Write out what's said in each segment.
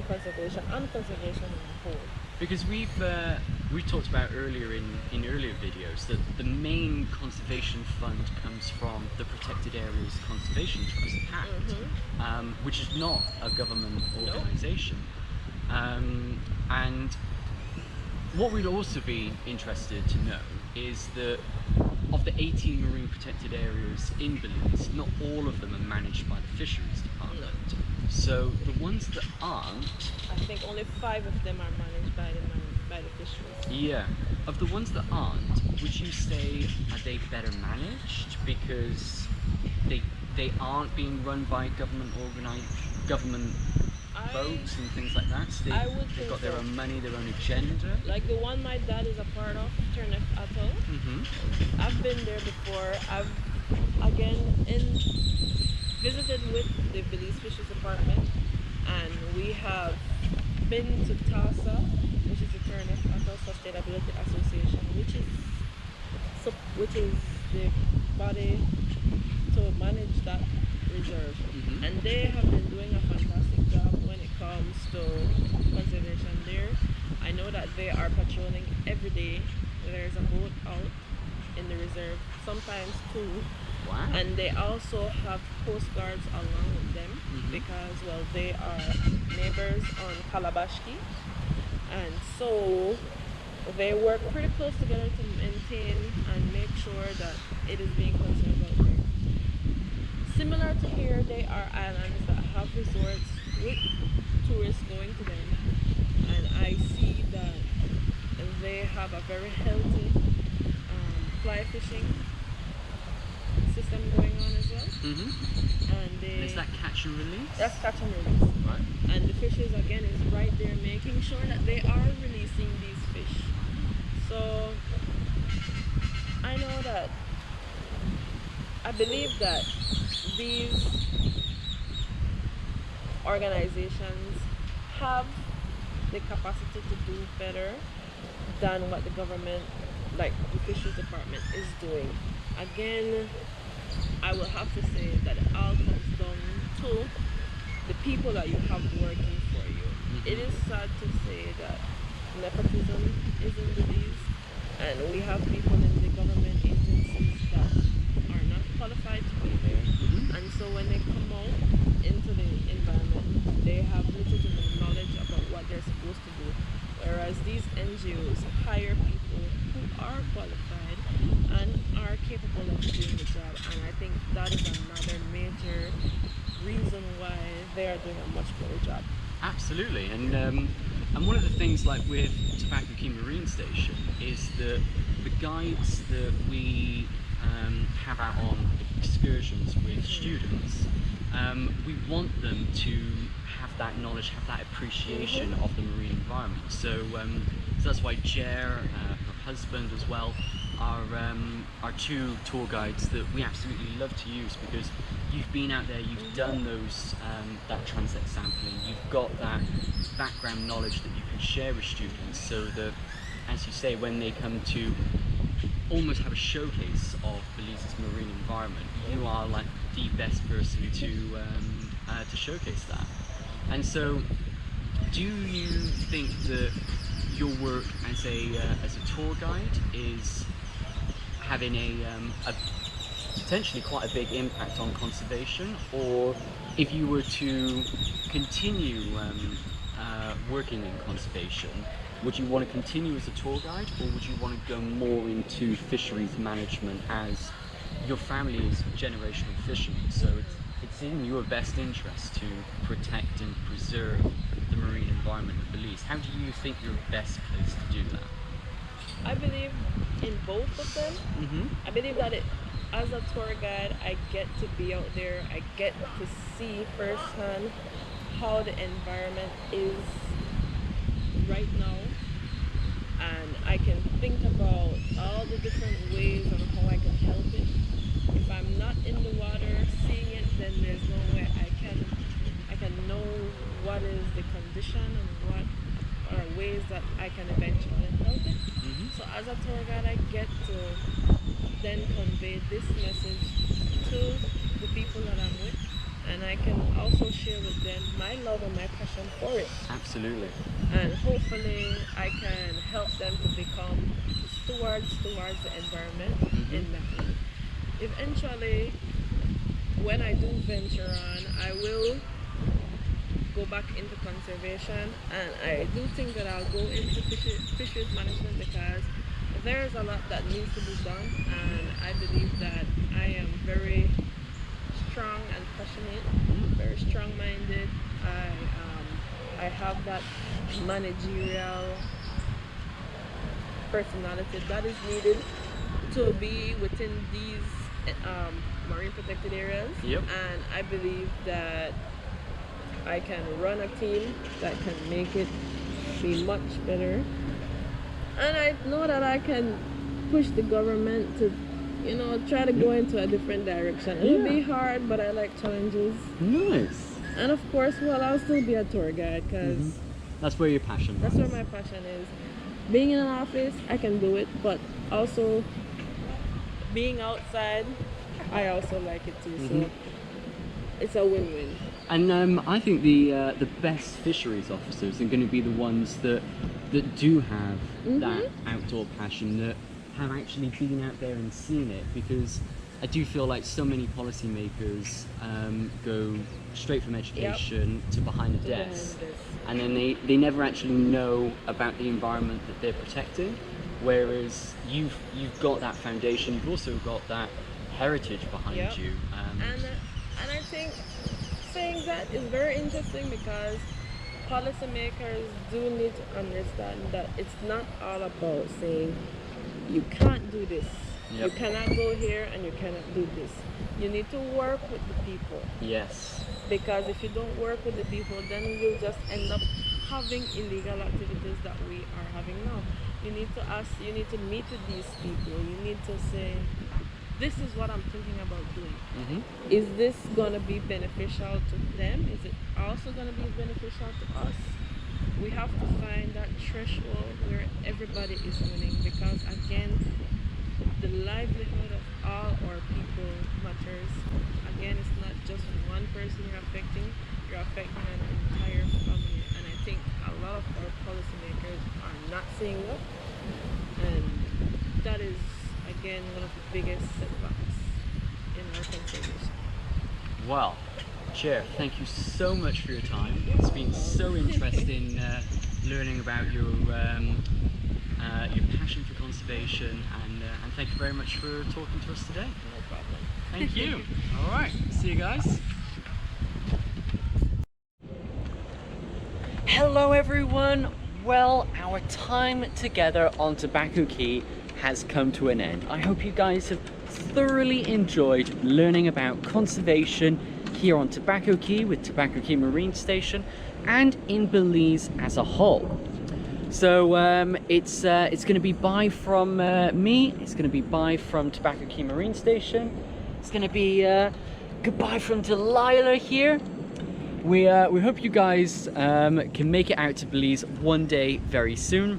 marine conservation and conservation in the whole. Because we talked about earlier in earlier videos that the main conservation fund comes from the Protected Areas Conservation Trust Act, which is not a government organisation. And what we'd also be interested to know is that of the 18 marine protected areas in Belize, not all of them are managed by the Fisheries Department. No. So the ones that aren't, I think only 5 of them are managed by the fisheries. yeah, of the ones that aren't, would you say are they better managed because they aren't being run by government boats and things like that? So they've got their own money, their own agenda. Like the one my dad is a part of, Turnef Atoll. I've been there before. I've visited with the Belize Fisheries Department, and we have been to TASA, which is the Turnef Atoll Sustainability Association, which is the body to manage that reserve. And they have been doing a fantastic job when it comes to conservation there. I know that they are patrolling every day. There's a boat out in the reserve, sometimes 2. Wow. And they also have coast guards along with them because, well, they are neighbors on Kalabashki, and so they work pretty close together to maintain and make sure that it is being conserved out there. Similar to here, they are islands that have resorts with tourists going to them, and I see that they have a very healthy fly fishing system going on as well. And is that catch and release? That's catch and release. Right. And the fishes again is right there making sure that they are releasing these fish. So I know that I believe that these organizations have the capacity to do better than what the government, like the Fisheries Department, is doing. Again, I will have to say that it all comes down to the people that you have working for you. It is sad to say that nepotism is in Belize, and we have people in the government agencies that are not qualified to be there. And so when they come out into the environment, they have little to no knowledge about what they're supposed to do. Whereas these NGOs hire people who are qualified and are capable of doing the job, and I think that is another major reason why they are doing a much better job. Absolutely, and one of the things, like with Tobacco Key Marine Station, is that the guides that we have out on excursions with students, we want them to have that knowledge, have that appreciation of the marine environment. So that's why Jer, her husband as well, are 2 tour guides that we absolutely love to use, because you've been out there, you've done those that transect sampling, you've got that background knowledge that you can share with students, so that, as you say, when they come to almost have a showcase of Belize's marine environment, you are like the best person to showcase that. And so, do you think that your work as a tour guide is having a potentially quite a big impact on conservation, or if you were to continue working in conservation, would you want to continue as a tour guide, or would you want to go more into fisheries management, as your family is generational fishermen, so it's in your best interest to protect and preserve the marine environment of Belize? How do you think you're best placed to do that? I believe in both of them. I believe that as a tour guide, I get to be out there, I get to see firsthand how the environment is right now, and I can think about all the different ways on how I can help it. If I'm not in the water seeing it, then there's no way I can know what is the condition and what are ways that I can eventually help it. So as a tour guide, I get to then convey this message to the people that I'm with, and I can also share with them my love and my passion for it. Absolutely. And hopefully I can help them to become stewards towards the environment in that way. Eventually, when I do venture on, I will go back into conservation, and I do think that I'll go into fisheries management because there's a lot that needs to be done, and I believe that I am very strong and passionate, very strong-minded. I have that managerial personality that is needed to be within these marine protected areas. Yep. And I believe that I can run a team that can make it be much better. And I know that I can push the government to, try to go into a different direction. It'll be hard, but I like challenges. Nice. And of course, well, I'll still be a tour guide because that's where your passion that's where my passion is. Being in an office, I can do it, but also being outside, I also like it too. So it's a win-win. And I think the best fisheries officers are going to be the ones that do have that outdoor passion, that have actually been out there and seen it, because I do feel like so many policymakers go straight from education to behind a desk, and then they never actually know about the environment that they're protecting, whereas you've got that foundation, you've also got that heritage behind you. And I think saying that is very interesting because policymakers do need to understand that it's not all about saying you can't do this, you cannot go here, and you cannot do this. You need to work with the people. Yes. Because if you don't work with the people, then you'll just end up having illegal activities that we are having now. You need to meet with these people. You need to say, this is what I'm thinking about doing. Is this going to be beneficial to them? Is it also going to be beneficial to us? We have to find that threshold where everybody is winning, because again, the livelihood of all our people matters. Again, it's not just one person you're affecting an entire family. And I think a lot of our policymakers are not seeing that. And that is, again, one of the biggest setbacks in our conservation. Well, Chair, thank you so much for your time. It's been so interesting learning about your passion for conservation, and thank you very much for talking to us today. No problem. Thank you. All right, see you guys. Hello everyone. Well, our time together on Tobacco Key has come to an end. I hope you guys have thoroughly enjoyed learning about conservation here on Tobacco Key with Tobacco Key Marine Station and in Belize as a whole. So it's going to be bye from me. It's going to be bye from Tobacco Key Marine Station. It's going to be goodbye from Delilah here. We hope you guys can make it out to Belize one day very soon.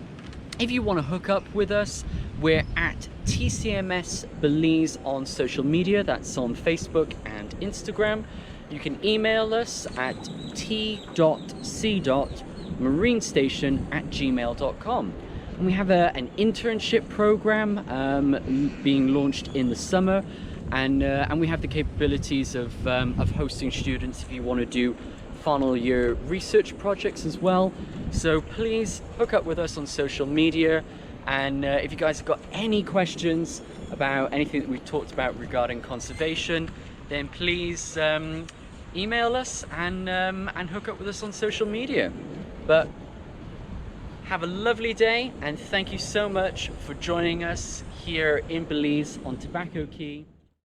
If you want to hook up with us, we're at TCMS Belize on social media. That's on Facebook and Instagram. You can email us at t.c.marinestation@gmail.com. And we have an internship program being launched in the summer, and we have the capabilities of hosting students if you want to do final year research projects as well. So please hook up with us on social media, and if you guys have got any questions about anything that we've talked about regarding conservation, then please email us and hook up with us on social media. But have a lovely day, and thank you so much for joining us here in Belize on Tobacco Key.